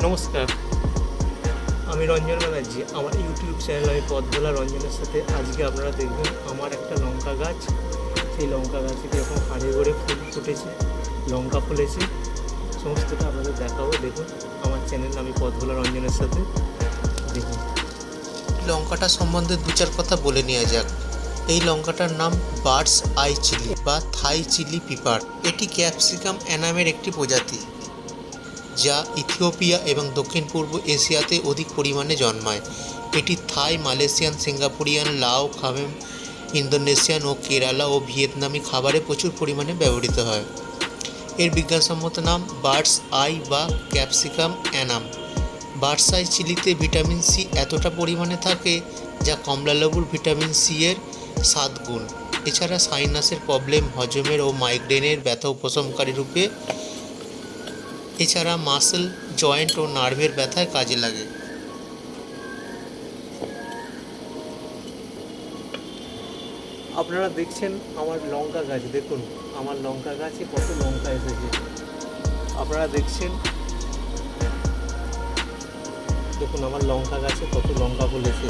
নমস্কার, আমি রঞ্জন ব্যানার্জি। আমার ইউটিউব চ্যানেল আমি পথ ভোলা রঞ্জনের সাথে আজকে আপনারা দেখবেন আমার একটা লঙ্কা গাছ। সেই লঙ্কা গাছে এখন হাড়ে গড়ে ফুল ফুটেছে, লঙ্কা ফলেছে, সমস্তটা আপনাদের দেখাবো। দেখুন আমার চ্যানেল আমি পথ ভোলা রঞ্জনের সাথে। দেখুন লঙ্কাটা সম্বন্ধে দু চার কথা বলে নেওয়া যাক। এই লঙ্কাটার নাম বার্ডস আই চিলি বা থাই চিলি পিপার। এটি ক্যাপসিকাম অ্যানামের একটি প্রজাতি, যা ইথিওপিয়া এবং দক্ষিণ পূর্ব এশিয়াতে অধিক পরিমাণে জন্মায়। এটি থাই, মালয়েশিয়ান, সিঙ্গাপুরিয়ান, লাও, খামেম, ইন্দোনেশিয়ান ও কেরালা ও ভিয়েতনামি খাবারে প্রচুর পরিমাণে ব্যবহৃত হয়। এর বিজ্ঞানসম্মত নাম বার্ডস আই বা ক্যাপসিকাম অ্যানাম। বার্ডস আই চিলিতে ভিটামিন সি এতটা পরিমাণে থাকে যা কমলালেবুর ভিটামিন সি এর 7 গুণ। এছাড়া সাইনাসের প্রবলেম, হজমের ও মাইগ্রেনের ব্যথা উপশমকারী রূপে, এছাড়া মাসল, জয়েন্ট ও নার্ভের ব্যথায় কাজে লাগে। আপনারা দেখছেন আমার লঙ্কা গাছ। দেখুন আমার লঙ্কা গাছে কত লঙ্কা এসেছে আপনারা দেখছেন। দেখুন আমার লঙ্কা গাছে কত লঙ্কা ফলেছে।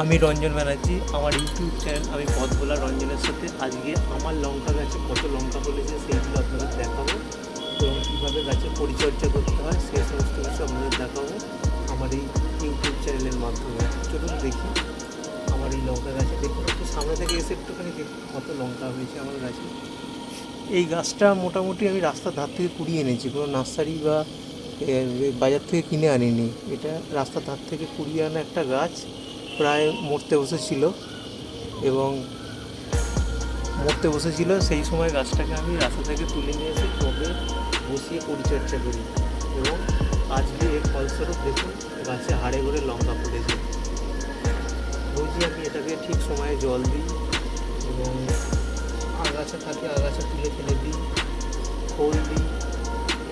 আমি রঞ্জন ব্যানার্জি, আমার ইউটিউব চ্যানেল আমি পথ ভোলা রঞ্জনের সাথে আজকে আমার লঙ্কা গাছে কত লঙ্কা ফলেছে সেইগুলো আপনাদের দেখাবো এবং কীভাবে গাছের পরিচর্যা করতে হয় সেই সমস্ত কিছু আপনাদের দেখাবো আমার এই ইউটিউব চ্যানেলের মাধ্যমে। চলুন দেখি আমার এই লঙ্কা গাছে। দেখুন একটু সামনে থেকে এসে একটুখানি দেখুন কত লঙ্কা হয়েছে আমার গাছে। এই গাছটা মোটামুটি আমি রাস্তার ধার থেকে কুড়িয়ে এনেছি, কোনো নার্সারি বা বাজার থেকে কিনে আনিনি। এটা রাস্তার ধার থেকে কুড়িয়ে আনা একটা গাছ, প্রায় মরতে বসেছিল এবং সেই সময় গাছটাকে আমি রাস্তা থেকে তুলে নিয়ে এসে টবে বসিয়ে পরিচর্যা করি এবং আজকে এর ফলস্বরূপ দেখুন গাছে হাড়ে গড়ে লঙ্কা ফুটেছে। রোজই আমি এটাকে ঠিক সময়ে জল দিই এবং আগাছা থাকে আগাছা তুলে ফেলে দিই, খোল দিই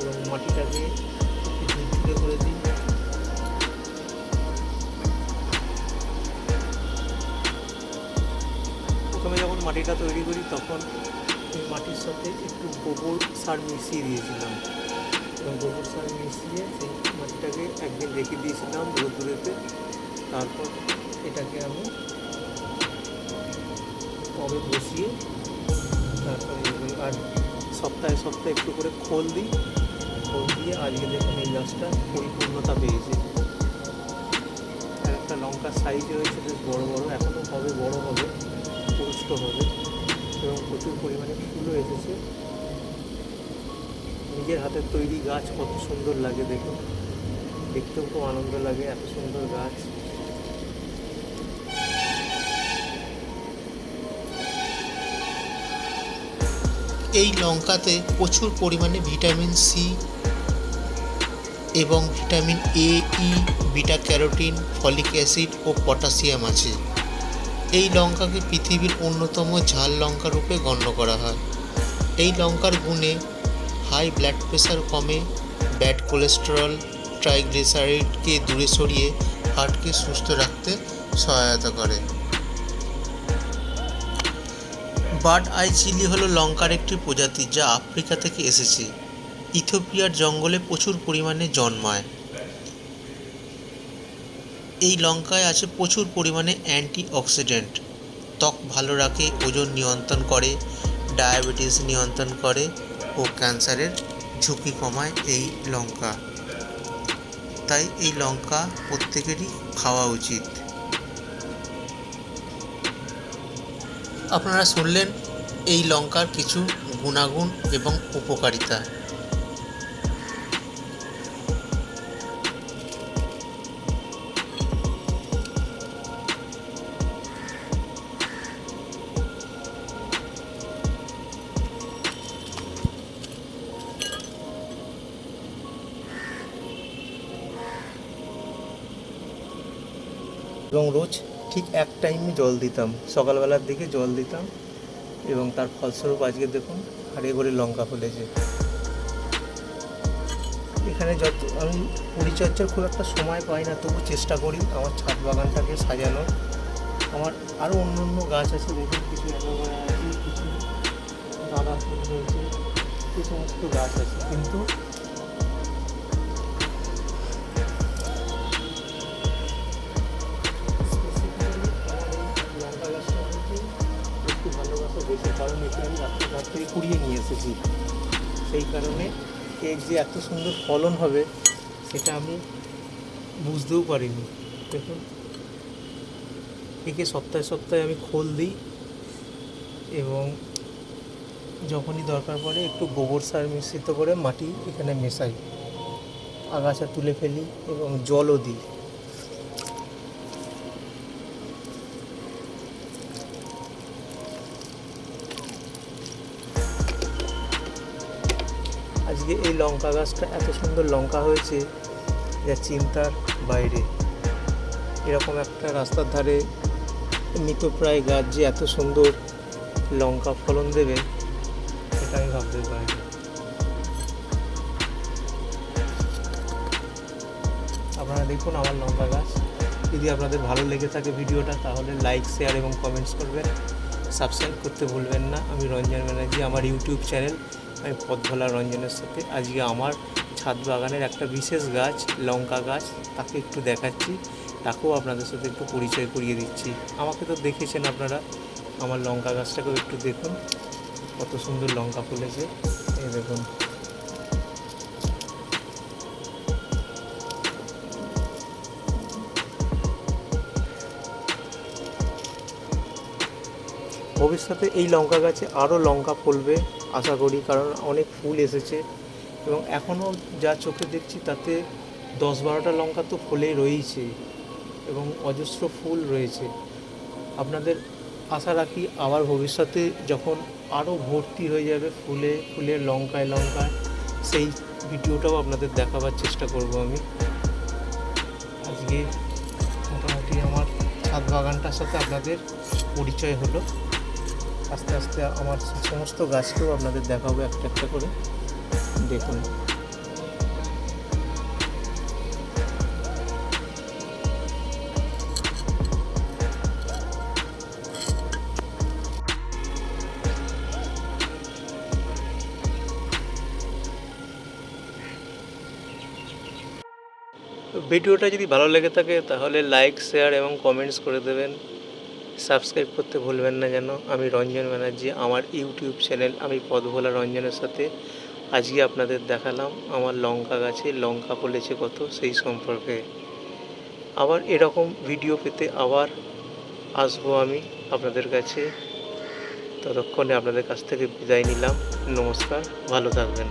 এবং মাটিটাকে ঝুরঝুরে করে দিই। প্রথমে যখন মাটিটা তৈরি করি তখন এই মাটির সাথে একটু গোবর সার মিশিয়ে দিয়েছিলাম এবং গোবর সার মিশিয়ে সেই মাটিটাকে একদিন রেখে দিয়েছিলাম রোদ্দুরেতে। তারপর এটাকে আমি টবে বসিয়ে তারপরে আর সপ্তাহে সপ্তাহে একটু করে খোল দিয়ে আজকে দেখুন এই গাছটা পরিপূর্ণতা পেয়েছে। আর একটা লঙ্কার সাইজ হয়েছে বেশ বড় বড়, এখনও হবে, বড় হবে, পুষ্ট হবে এবং প্রচুর পরিমাণে ফুলও এসেছে। নিজের হাতের তৈরি গাছ কত সুন্দর লাগে দেখুন, দেখতেও খুব আনন্দ লাগে, এত সুন্দর গাছ। এই লঙ্কাতে প্রচুর পরিমাণে ভিটামিন সি এবং vitamin A, E, beta carotene, folic acid ও পটাশিয়াম আছে। এই লঙ্কাকে পৃথিবীর অন্যতম ঝাল লঙ্কা রূপে গণ্য করা হয়। এই লঙ্কার গুণে হাই ব্লাড প্রেশার কমে, ব্যাড কোলেস্টেরল, ট্রাইগ্লিসারাইডকে দূরে সরিয়ে হার্টকে সুস্থ রাখতে সহায়তা করে। বার্ড আই চিলি হলো লঙ্কার একটি প্রজাতি যা আফ্রিকা থেকে এসেছে। ইথিওপিয়ার জঙ্গলে প্রচুর পরিমাণে জন্মায়। এই লঙ্কায় আছে প্রচুর পরিমাণে অ্যান্টিঅক্সিডেন্ট। ত্বক ভালো রাখে, ওজন নিয়ন্ত্রণ করে, ডায়াবেটিস নিয়ন্ত্রণ করে ও ক্যান্সারের ঝুঁকি কমায় এই লঙ্কা। তাই এই লঙ্কা প্রত্যেকেরই খাওয়া উচিত। আপনারা শুনলেন এই লঙ্কার কিছু গুণাগুণ এবং উপকারিতা। এবং রোজ ঠিক এক টাইমে জল দিতাম, সকালবেলার দিকে জল দিতাম এবং তার ফলস্বরূপ আজকে দেখুন হাড়ে গড়ে লঙ্কা ফলেছে। এখানে আমি পরিচর্যার খুব একটা সময় পাই না, তবু চেষ্টা করি আমার ছাদ বাগানটাকে সাজানোর। আমার আরও অন্য গাছ আছে দেখুন, কিছু অ্যালোভেরা আছে, কিছু গাঁদা ফুল রয়েছে, যে সমস্ত গাছ আছে, কিন্তু স্পেসিফিক্যালি আমার এই লঙ্কা গাছটা হচ্ছে একটু ভালোবাসা বেশি, কারণ একে আমি রাস্তাঘাট থেকে কুড়িয়ে নিয়ে এসেছি। সেই কারণে এর যে এত সুন্দর ফলন হবে সেটা আমি বুঝতেও পারিনি। দেখুন, একে সপ্তাহে সপ্তাহে আমি খোল দিই এবং যখনই দরকার পড়ে একটু গোবর সার মিশ্রিত করে মাটি এখানে মেশাই, আগাছা তুলে ফেলি এবং জলও দিই। আজকে এই লঙ্কা গাছটা এত সুন্দর লঙ্কা হয়েছে যা চিন্তার বাইরে। এরকম একটা রাস্তার ধারে মৃতপ্রায় গাছ যে এত সুন্দর লঙ্কা ফলন দেবে সেটা আমি ভাবতে পারিনি। আপনারা দেখুন আমার লঙ্কা গাছ। যদি আপনাদের ভালো লেগে থাকে ভিডিওটা তাহলে লাইক, শেয়ার এবং কমেন্টস করবেন। সাবস্ক্রাইব করতে ভুলবেন না। আমি রঞ্জন ব্যানার্জি, আমার ইউটিউব চ্যানেল আমি পথভোলা রঞ্জনের সাথে আজকে আমার ছাদ বাগানের একটা বিশেষ গাছ লঙ্কা গাছ তাকে একটু দেখাচ্ছি, তাকেও আপনাদের সাথে একটু পরিচয় করিয়ে দিচ্ছি। আমাকে তো দেখেছেন আপনারা, আমার লঙ্কা গাছটাকেও একটু দেখুন কত সুন্দর লঙ্কা ফলেছে। এই দেখুন, ভবিষ্যতে এই লঙ্কা গাছে আরও লঙ্কা ফলবে আশা করি, কারণ অনেক ফুল এসেছে এবং এখনও যা চোখে দেখছি তাতে 10-12টা লঙ্কা তো ফলেই রয়েছে এবং অজস্র ফুল রয়েছে। আপনাদের আশা রাখি আবার ভবিষ্যতে যখন আরও ভর্তি হয়ে যাবে ফুলে ফুলে লঙ্কায় লঙ্কায়, সেই ভিডিওটাও আপনাদের দেখাবার চেষ্টা করব আমি। আজকে মোটামুটি আমার ছাদ বাগানটার সাথে আপনাদের পরিচয় হলো। আস্তে আস্তে আমার সমস্ত গাছকেও আপনাদের দেখাবো একটা একটা করে। দেখুন, ভিডিওটা যদি ভালো লেগে থাকে তাহলে লাইক, শেয়ার এবং কমেন্টস করে দেবেন। সাবস্ক্রাইব করতে ভুলবেন না যেন। আমি রঞ্জন ব্যানার্জি, আমার ইউটিউব চ্যানেল আমি পথভোলা রঞ্জনের সাথে আজকে আপনাদের দেখালাম আমার লঙ্কা গাছে লঙ্কা ফলেছে কত সেই সম্পর্কে। আবার এরকম ভিডিও পেতে আবার আসবো আমি আপনাদের কাছে। ততক্ষণে আপনাদের কাছ থেকে বিদায় নিলাম। নমস্কার, ভালো থাকবেন।